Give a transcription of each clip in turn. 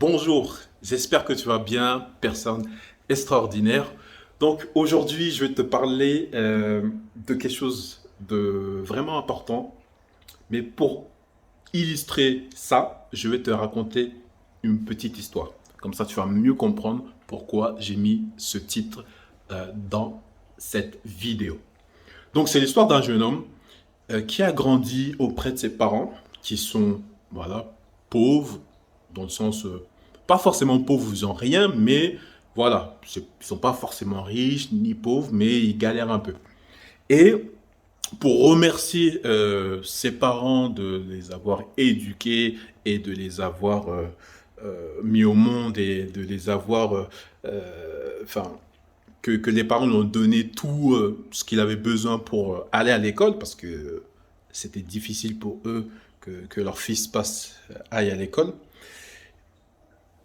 Bonjour, j'espère que tu vas bien, personne extraordinaire. Donc aujourd'hui, je vais te parler de quelque chose de vraiment important. Mais pour illustrer ça, je vais te raconter une petite histoire. Comme ça, tu vas mieux comprendre pourquoi j'ai mis ce titre dans cette vidéo. Donc c'est l'histoire d'un jeune homme qui a grandi auprès de ses parents, qui sont, voilà, pauvres, dans le sens, pas forcément pauvres, ils n'ont rien, mais voilà, ils ne sont pas forcément riches ni pauvres, mais ils galèrent un peu. Et pour remercier ses parents de les avoir éduqués et de les avoir mis au monde et de les avoir, enfin, que les parents lui ont donné tout ce qu'il avait besoin pour aller à l'école, parce que c'était difficile pour eux que leur fils aille à l'école.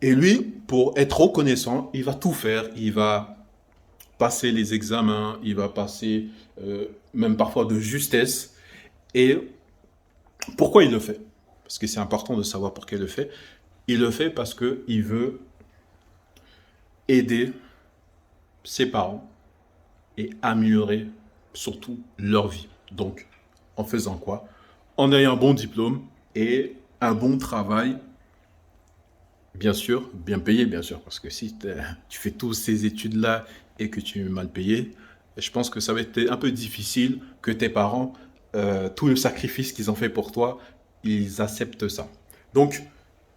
Et lui, pour être reconnaissant, il va tout faire. Il va passer les examens, il va passer même parfois de justesse. Et pourquoi il le fait? Parce que c'est important de savoir pourquoi il le fait. Il le fait parce qu'il veut aider ses parents et améliorer surtout leur vie. Donc, en faisant quoi? En ayant un bon diplôme et un bon travail, bien sûr, bien payé, bien sûr, parce que si tu fais toutes ces études-là et que tu es mal payé, je pense que ça va être un peu difficile que tes parents, tout le sacrifice qu'ils ont fait pour toi, ils acceptent ça. Donc,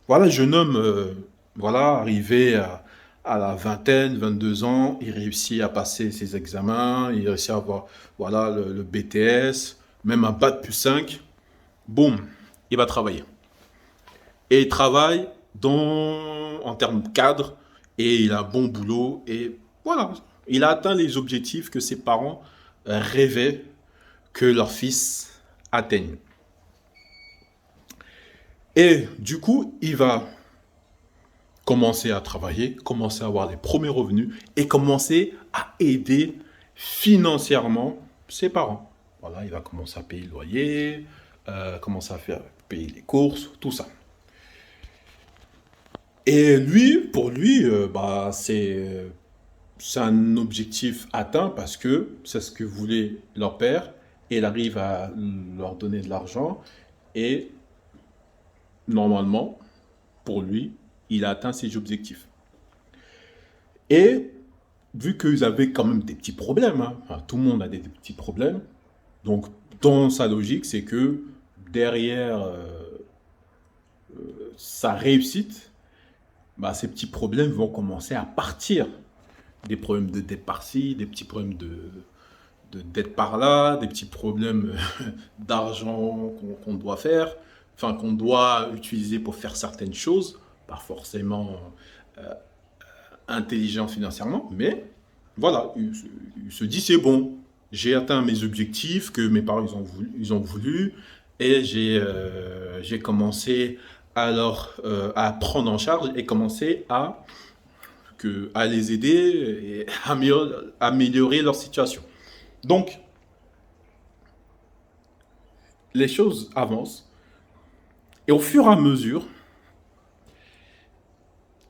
voilà, jeune homme, voilà, arrivé à la vingtaine, 22 ans, il réussit à passer ses examens, il réussit à avoir, voilà, le BTS, même un bac plus 5. Boum, il va travailler. Et il travaille en termes cadre, et il a un bon boulot, et voilà, il a atteint les objectifs que ses parents rêvaient que leur fils atteigne. Et du coup, il va commencer à travailler, commencer à avoir des premiers revenus et commencer à aider financièrement ses parents. Voilà, il va commencer à payer le loyer, commencer à faire payer les courses, tout ça. Et lui, pour lui, c'est un objectif atteint parce que c'est ce que voulait leur père et il arrive à leur donner de l'argent et normalement, pour lui, il a atteint ses objectifs. Et vu qu'ils avaient quand même des petits problèmes, hein, enfin, tout le monde a des petits problèmes, donc dans sa logique, c'est que derrière sa réussite, bah, ces petits problèmes vont commencer à partir. Des problèmes de dette par-ci, des petits problèmes de dette par-là, des petits problèmes d'argent qu'on doit faire, enfin qu'on doit utiliser pour faire certaines choses, pas forcément intelligent financièrement, mais voilà, il se dit c'est bon, j'ai atteint mes objectifs que mes parents ils ont voulu et j'ai commencé alors à prendre en charge et commencer à les aider et améliorer leur situation. Donc, les choses avancent et au fur et à mesure,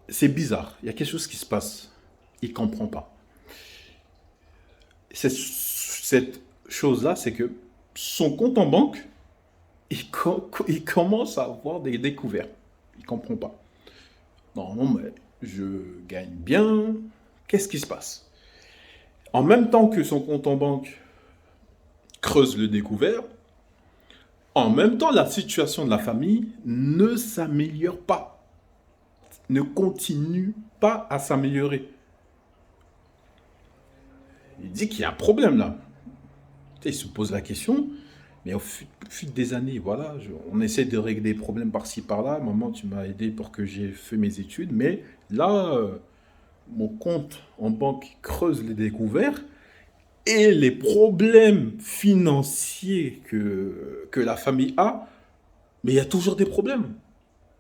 c'est bizarre. Il y a quelque chose qui se passe. Il ne comprend pas. Cette chose-là, c'est que son compte en banque, il commence à avoir des découvertes. Il ne comprend pas. Non, mais je gagne bien. Qu'est-ce qui se passe? En même temps que son compte en banque creuse le découvert, en même temps, la situation de la famille ne s'améliore pas, ne continue pas à s'améliorer. Il dit qu'il y a un problème là. Il se pose la question, mais au fil des années, voilà, on essaie de régler des problèmes par-ci par-là. Maman, tu m'as aidé pour que j'ai fait mes études, mais là, mon compte en banque creuse les découverts et les problèmes financiers que la famille a, mais il y a toujours des problèmes.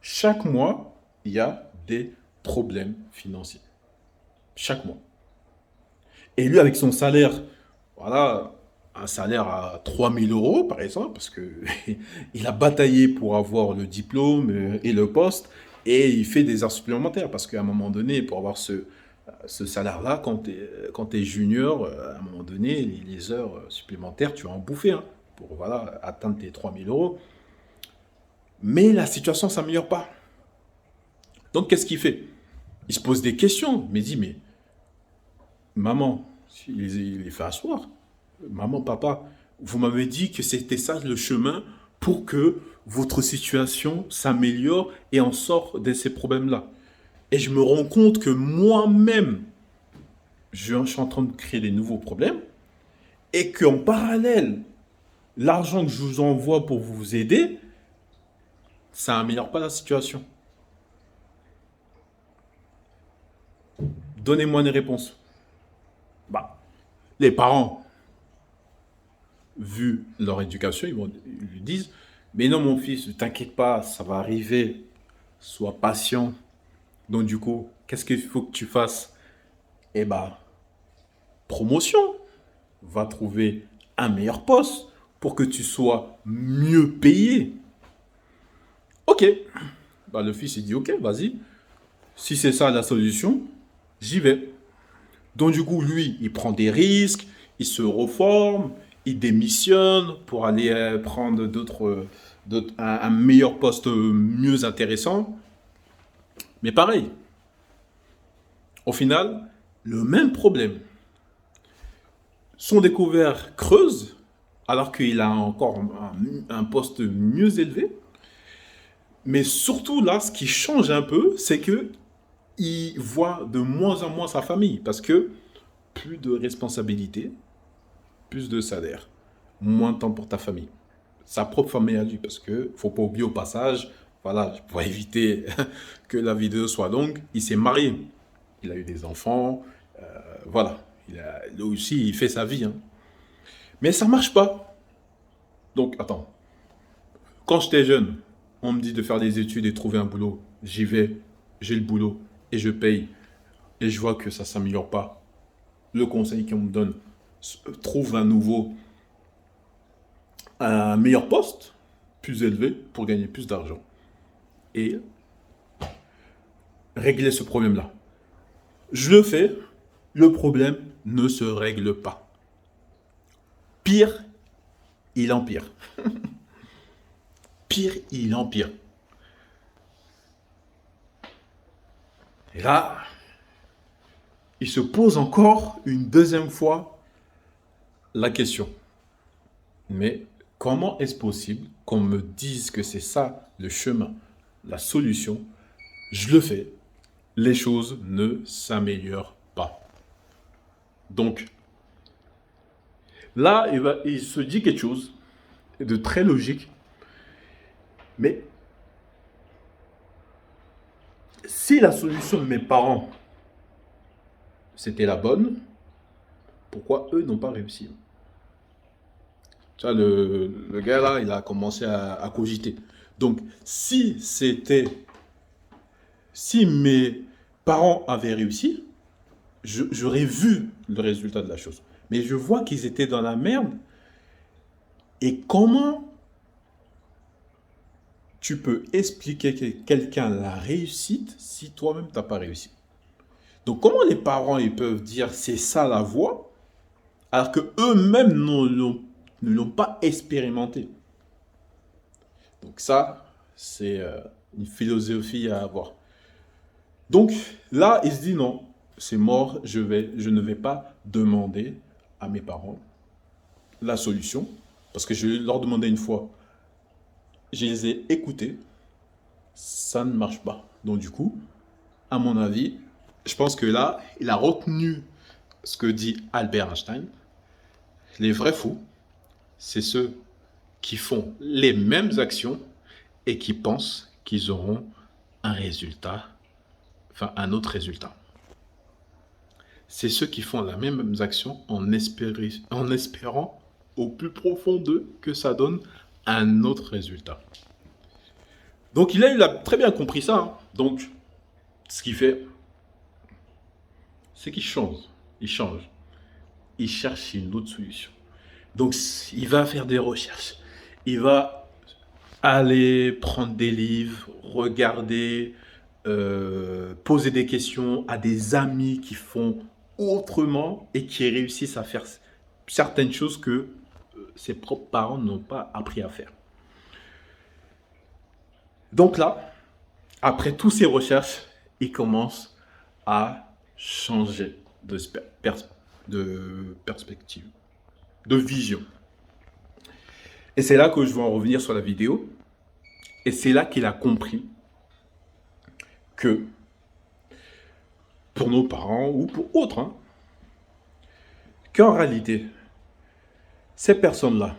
Chaque mois, il y a des problèmes financiers. Chaque mois. Et lui, avec son salaire, voilà, un salaire à 3 000 € par exemple, parce que il a bataillé pour avoir le diplôme et le poste, Et il fait des heures supplémentaires parce qu'à un moment donné, pour avoir ce salaire-là, quand tu es junior, à un moment donné, les heures supplémentaires, tu vas en bouffer hein, pour voilà, atteindre tes 3 000 euros. Mais la situation ne s'améliore pas. Donc, qu'est-ce qu'il fait? Il se pose des questions, mais il dit, mais maman, il les fait asseoir. Maman, papa, vous m'avez dit que c'était ça le chemin pour que votre situation s'améliore et en sort de ces problèmes-là. Et je me rends compte que moi-même, je suis en train de créer des nouveaux problèmes et qu'en parallèle, l'argent que je vous envoie pour vous aider, ça n'améliore pas la situation. Donnez-moi une réponse. Bah, les parents, vu leur éducation, ils lui disent, mais non mon fils, ne t'inquiète pas, ça va arriver, sois patient. Donc du coup, qu'est-ce qu'il faut que tu fasses? Eh bah, promotion. Va trouver un meilleur poste pour que tu sois mieux payé. Ok. Bah, le fils, il dit, ok, vas-y. Si c'est ça la solution, j'y vais. Donc du coup, lui, il prend des risques, il se reforme, il démissionne pour aller prendre un meilleur poste mieux intéressant. Mais pareil, au final, le même problème. Son découvert creuse, alors qu'il a encore un poste mieux élevé. Mais surtout là, ce qui change un peu, c'est que il voit de moins en moins sa famille parce que plus de responsabilités, plus de salaire, moins de temps pour ta famille. Sa propre famille à lui, parce que faut pas oublier au passage, voilà, pour éviter que la vidéo soit longue, il s'est marié, il a eu des enfants, voilà, lui aussi il fait sa vie, hein. Mais ça marche pas. Donc attends, quand j'étais jeune, on me dit de faire des études et trouver un boulot, j'y vais, j'ai le boulot et je paye et je vois que ça s'améliore pas. Le conseil qu'on me donne, trouve un meilleur poste, plus élevé, pour gagner plus d'argent. Et régler ce problème-là. Je le fais, le problème ne se règle pas. Pire, il empire. Pire, il empire. Et là, il se pose encore une deuxième fois la question. Mais comment est-ce possible qu'on me dise que c'est ça le chemin, la solution? Je le fais, les choses ne s'améliorent pas. Donc, là, il se dit quelque chose de très logique, mais si la solution de mes parents, c'était la bonne, pourquoi eux n'ont pas réussi? Tu vois, le gars là, il a commencé à cogiter. Donc, si mes parents avaient réussi, j'aurais vu le résultat de la chose. Mais je vois qu'ils étaient dans la merde. Et comment tu peux expliquer que quelqu'un la réussite si toi-même tu n'as pas réussi? Donc, comment les parents ils peuvent dire c'est ça la voie alors que eux-mêmes ne l'ont pas expérimenté? Donc ça, c'est une philosophie à avoir. Donc là, il se dit non, c'est mort, je ne vais pas demander à mes parents la solution, parce que je leur demandais une fois, je les ai écoutés, ça ne marche pas. Donc du coup, à mon avis, je pense que là, il a retenu ce que dit Albert Einstein. Les vrais fous, c'est ceux qui font les mêmes actions et qui pensent qu'ils auront un résultat, enfin un autre résultat. C'est ceux qui font la même action en espérant au plus profond d'eux que ça donne un autre résultat. Donc il a très bien compris ça, hein. Donc ce qu'il fait, c'est qu'il change. Il change. Il cherche une autre solution. Donc il va faire des recherches. Il va aller prendre des livres, regarder, poser des questions à des amis qui font autrement et qui réussissent à faire certaines choses que ses propres parents n'ont pas appris à faire. Donc là, après toutes ces recherches, il commence à changer de perspective, de vision. Et c'est là que je vais en revenir sur la vidéo. Et c'est là qu'il a compris que pour nos parents ou pour autres, hein, qu'en réalité, ces personnes-là,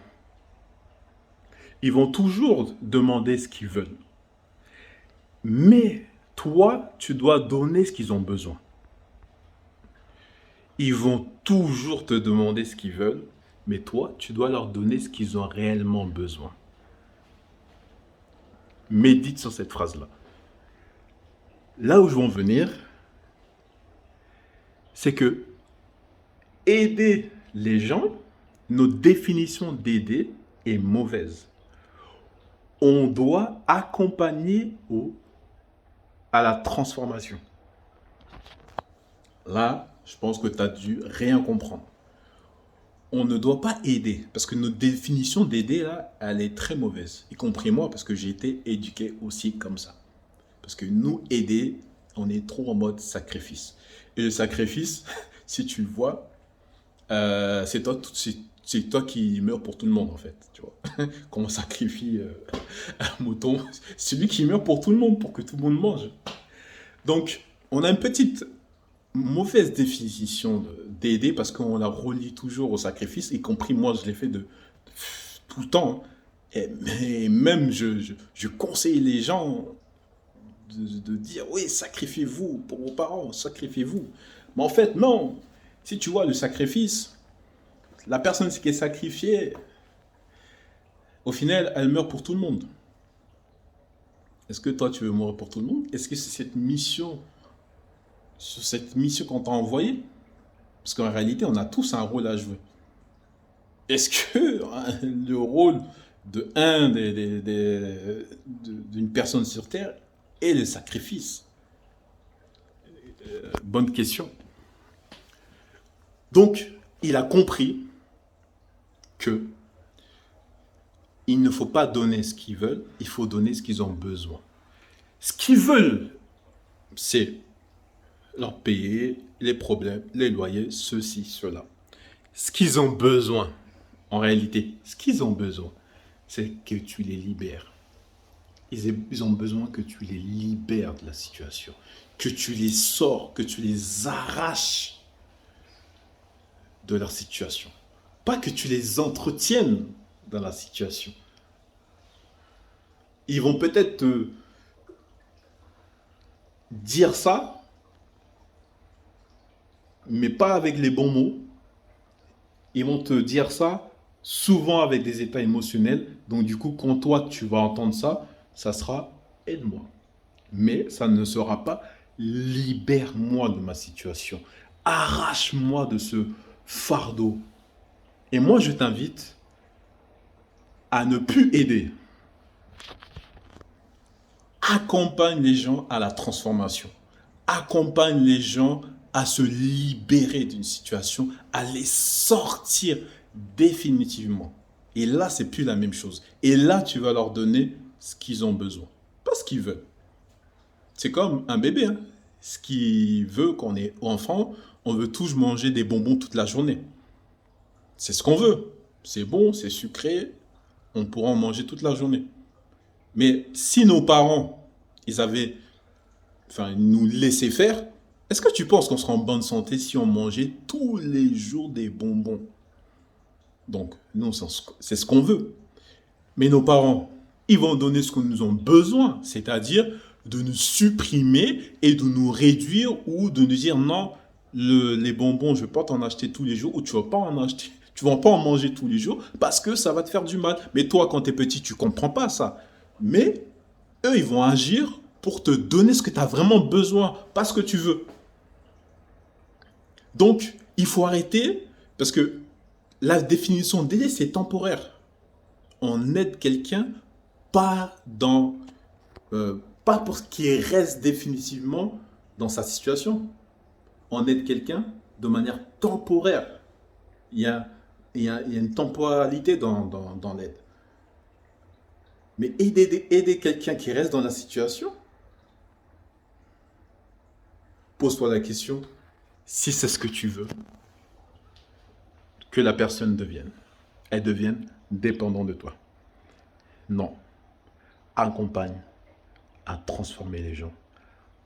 ils vont toujours demander ce qu'ils veulent. Mais toi, tu dois donner ce qu'ils ont besoin. Ils vont toujours te demander ce qu'ils veulent, mais toi, tu dois leur donner ce qu'ils ont réellement besoin. Médite sur cette phrase-là. Là où je veux en venir, c'est que aider les gens, notre définition d'aider est mauvaise. On doit accompagner à la transformation. Là, je pense que tu as dû rien comprendre. On ne doit pas aider, parce que notre définition d'aider, là, elle est très mauvaise. Y compris moi, parce que j'ai été éduqué aussi comme ça. Parce que nous, aider, on est trop en mode sacrifice. Et le sacrifice, si tu le vois, c'est toi qui meurs pour tout le monde, en fait. Tu vois. Quand on sacrifie un mouton, c'est lui qui meurt pour tout le monde, pour que tout le monde mange. Donc, on a une petite mauvaise définition d'aider parce qu'on la relie toujours au sacrifice, y compris moi, je l'ai fait de tout le temps. Et même, je conseille les gens de dire, oui, sacrifiez-vous pour vos parents, sacrifiez-vous. Mais en fait, non. Si tu vois le sacrifice, la personne qui est sacrifiée, au final, elle meurt pour tout le monde. Est-ce que toi, tu veux mourir pour tout le monde? Est-ce que c'est cette mission qu'on t'a envoyée? Parce qu'en réalité, on a tous un rôle à jouer. Est-ce que le rôle d'une personne sur Terre est le sacrifice? Bonne question. Donc, il a compris que il ne faut pas donner ce qu'ils veulent, il faut donner ce qu'ils ont besoin. Ce qu'ils veulent, c'est leur payer les problèmes, les loyers, ceci, cela. Ce qu'ils ont besoin, en réalité, ce qu'ils ont besoin, c'est que tu les libères. Ils ont besoin que tu les libères de la situation, que tu les sors, que tu les arraches de leur situation. Pas que tu les entretiennes dans la situation. Ils vont peut-être te dire ça, mais pas avec les bons mots. Ils vont te dire ça souvent avec des états émotionnels. Donc du coup, quand toi, tu vas entendre ça, ça sera « aide-moi ». Mais ça ne sera pas « libère-moi de ma situation ». Arrache-moi de ce fardeau. Et moi, je t'invite à ne plus aider. Accompagne les gens à la transformation. Accompagne les gens à se libérer d'une situation, à les sortir définitivement. Et là, c'est plus la même chose. Et là, tu vas leur donner ce qu'ils ont besoin. Pas ce qu'ils veulent. C'est comme un bébé. Hein. Ce qu'il veut quand on est enfant, on veut tous manger des bonbons toute la journée. C'est ce qu'on veut. C'est bon, c'est sucré. On pourra en manger toute la journée. Mais si nos parents, ils nous laissaient faire, est-ce que tu penses qu'on sera en bonne santé si on mangeait tous les jours des bonbons? Donc, nous, c'est ce qu'on veut. Mais nos parents, ils vont donner ce que nous avons besoin, c'est-à-dire de nous supprimer et de nous réduire ou de nous dire non, les bonbons, je ne vais pas t'en acheter tous les jours ou tu ne vas pas en acheter. Tu ne vas pas en manger tous les jours parce que ça va te faire du mal. Mais toi, quand tu es petit, tu ne comprends pas ça. Mais eux, ils vont agir pour te donner ce que tu as vraiment besoin, pas ce que tu veux. Donc, il faut arrêter parce que la définition d'aider, c'est temporaire. On aide quelqu'un pas pas pour qu'il reste définitivement dans sa situation. On aide quelqu'un de manière temporaire. Il y a, il y a une temporalité dans l'aide. Mais aider quelqu'un qui reste dans la situation, pose-toi la question, si c'est ce que tu veux, que la personne devienne. Elle devienne dépendante de toi. Non. Accompagne à transformer les gens,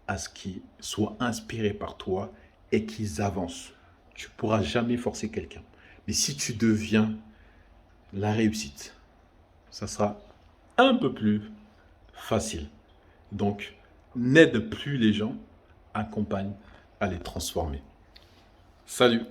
à ce qu'ils soient inspirés par toi et qu'ils avancent. Tu ne pourras jamais forcer quelqu'un. Mais si tu deviens la réussite, ça sera un peu plus facile. Donc, n'aide plus les gens, accompagne à les transformer. Salut!